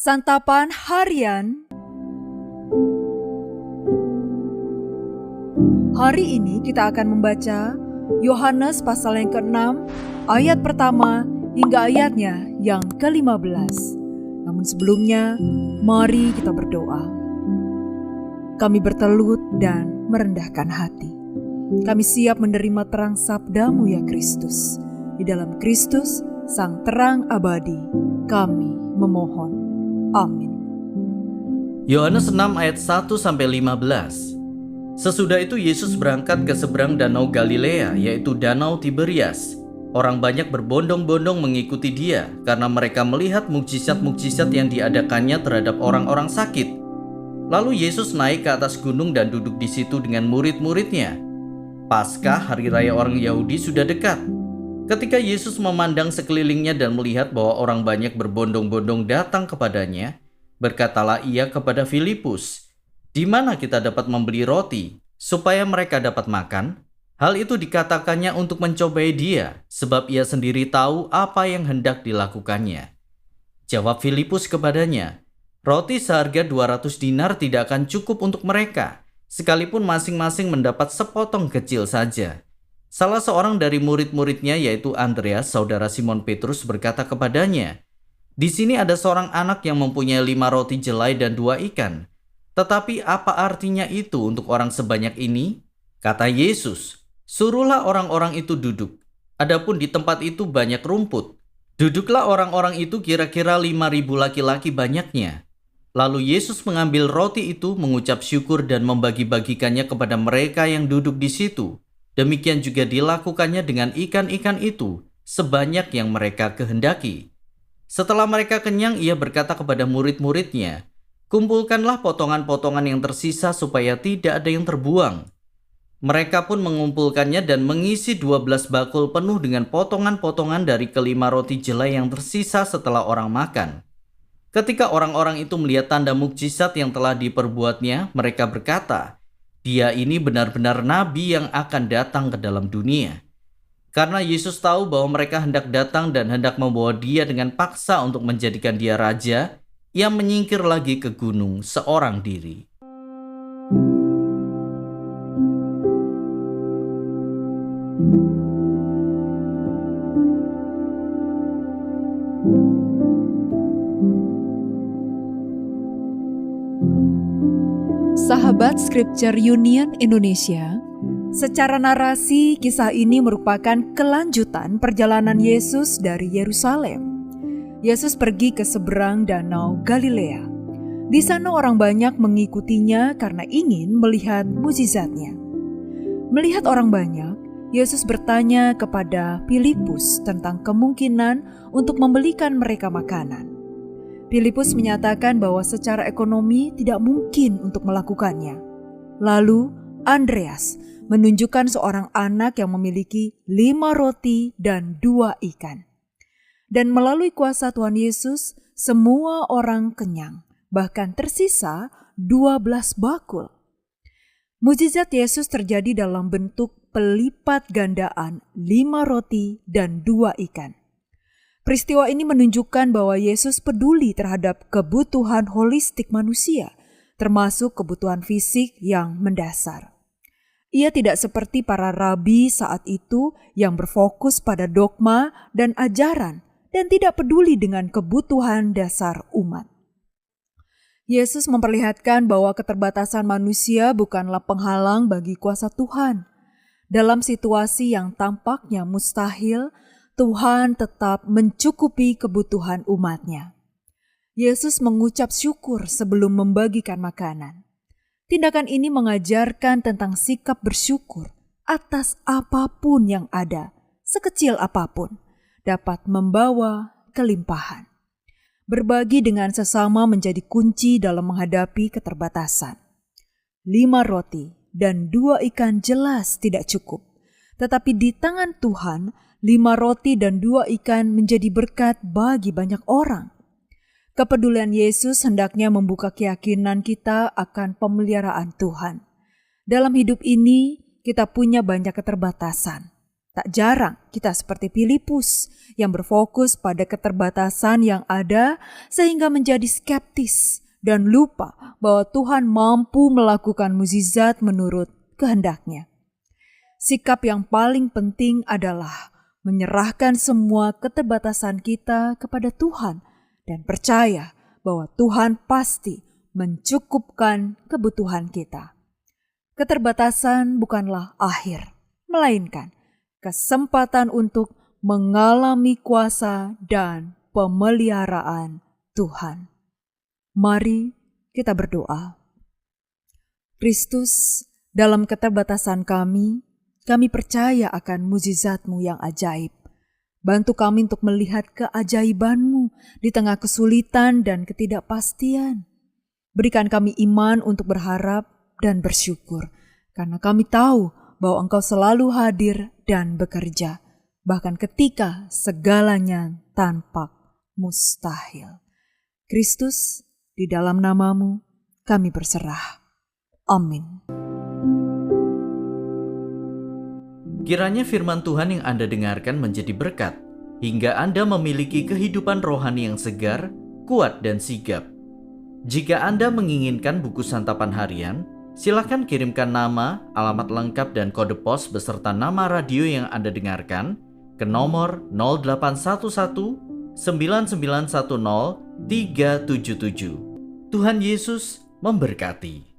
Santapan Harian. Hari ini kita akan membaca Yohanes pasal yang ke-6, ayat pertama hingga ayatnya yang ke-15. Namun sebelumnya, mari kita berdoa. Kami bertelut dan merendahkan hati. Kami siap menerima terang sabda-Mu ya Kristus. Di dalam Kristus, Sang terang abadi, kami memohon. Amin. Yohanes 6 ayat 1-15. Sesudah itu Yesus berangkat ke seberang danau Galilea, yaitu danau Tiberias. Orang banyak berbondong-bondong mengikuti dia karena mereka melihat mukjizat-mukjizat yang diadakannya terhadap orang-orang sakit. Lalu Yesus naik ke atas gunung dan duduk di situ dengan murid-muridnya. Paskah, hari raya orang Yahudi, sudah dekat. Ketika Yesus memandang sekelilingnya dan melihat bahwa orang banyak berbondong-bondong datang kepadanya, berkatalah ia kepada Filipus, "Di mana kita dapat membeli roti supaya mereka dapat makan?" Hal itu dikatakannya untuk mencobai dia, sebab ia sendiri tahu apa yang hendak dilakukannya. Jawab Filipus kepadanya, "Roti seharga 200 dinar tidak akan cukup untuk mereka, sekalipun masing-masing mendapat sepotong kecil saja." Salah seorang dari murid-muridnya, yaitu Andreas, saudara Simon Petrus, berkata kepadanya, "Di sini ada seorang anak yang mempunyai 5 roti jelai dan 2 ikan. Tetapi apa artinya itu untuk orang sebanyak ini?" Kata Yesus, "Suruhlah orang-orang itu duduk. Adapun di tempat itu banyak rumput. Duduklah orang-orang itu, kira-kira 5.000 laki-laki banyaknya." Lalu Yesus mengambil roti itu, mengucap syukur dan membagi-bagikannya kepada mereka yang duduk di situ. Demikian juga dilakukannya dengan ikan-ikan itu, sebanyak yang mereka kehendaki. Setelah mereka kenyang, ia berkata kepada murid-muridnya, "Kumpulkanlah potongan-potongan yang tersisa supaya tidak ada yang terbuang." Mereka pun mengumpulkannya dan mengisi 12 bakul penuh dengan potongan-potongan dari kelima roti jelai yang tersisa setelah orang makan. Ketika orang-orang itu melihat tanda mukjizat yang telah diperbuatnya, mereka berkata, "Dia ini benar-benar nabi yang akan datang ke dalam dunia." Karena Yesus tahu bahwa mereka hendak datang dan hendak membawa dia dengan paksa untuk menjadikan dia raja, ia menyingkir lagi ke gunung seorang diri. Sahabat Scripture Union Indonesia, secara narasi kisah ini merupakan kelanjutan perjalanan Yesus dari Yerusalem. Yesus pergi ke seberang danau Galilea. Di sana orang banyak mengikutinya karena ingin melihat mukjizatnya. Melihat orang banyak, Yesus bertanya kepada Filipus tentang kemungkinan untuk membelikan mereka makanan. Filipus menyatakan bahwa secara ekonomi tidak mungkin untuk melakukannya. Lalu Andreas menunjukkan seorang anak yang memiliki 5 roti dan 2 ikan. Dan melalui kuasa Tuhan Yesus, semua orang kenyang, bahkan tersisa 12 bakul. Mukjizat Yesus terjadi dalam bentuk pelipat gandaan 5 roti dan 2 ikan. Peristiwa ini menunjukkan bahwa Yesus peduli terhadap kebutuhan holistik manusia, termasuk kebutuhan fisik yang mendasar. Ia tidak seperti para rabi saat itu yang berfokus pada dogma dan ajaran dan tidak peduli dengan kebutuhan dasar umat. Yesus memperlihatkan bahwa keterbatasan manusia bukanlah penghalang bagi kuasa Tuhan. Dalam situasi yang tampaknya mustahil, Tuhan tetap mencukupi kebutuhan umatnya. Yesus mengucap syukur sebelum membagikan makanan. Tindakan ini mengajarkan tentang sikap bersyukur atas apapun yang ada, sekecil apapun, dapat membawa kelimpahan. Berbagi dengan sesama menjadi kunci dalam menghadapi keterbatasan. 5 roti dan 2 ikan jelas tidak cukup, tetapi di tangan Tuhan, 5 roti dan 2 ikan menjadi berkat bagi banyak orang. Kepedulian Yesus hendaknya membuka keyakinan kita akan pemeliharaan Tuhan. Dalam hidup ini, kita punya banyak keterbatasan. Tak jarang kita seperti Filipus yang berfokus pada keterbatasan yang ada sehingga menjadi skeptis dan lupa bahwa Tuhan mampu melakukan mukjizat menurut kehendaknya. Sikap yang paling penting adalah menyerahkan semua keterbatasan kita kepada Tuhan dan percaya bahwa Tuhan pasti mencukupkan kebutuhan kita. Keterbatasan bukanlah akhir, melainkan kesempatan untuk mengalami kuasa dan pemeliharaan Tuhan. Mari kita berdoa. Kristus, dalam keterbatasan kami percaya akan mukjizat-Mu yang ajaib. Bantu kami untuk melihat keajaiban-Mu di tengah kesulitan dan ketidakpastian. Berikan kami iman untuk berharap dan bersyukur, karena kami tahu bahwa Engkau selalu hadir dan bekerja, bahkan ketika segalanya tampak mustahil. Kristus, di dalam nama-Mu kami berserah. Amin. Kiranya firman Tuhan yang Anda dengarkan menjadi berkat, hingga Anda memiliki kehidupan rohani yang segar, kuat, dan sigap. Jika Anda menginginkan buku santapan harian, silakan kirimkan nama, alamat lengkap, dan kode pos beserta nama radio yang Anda dengarkan ke nomor 0811 9910 377. Tuhan Yesus memberkati.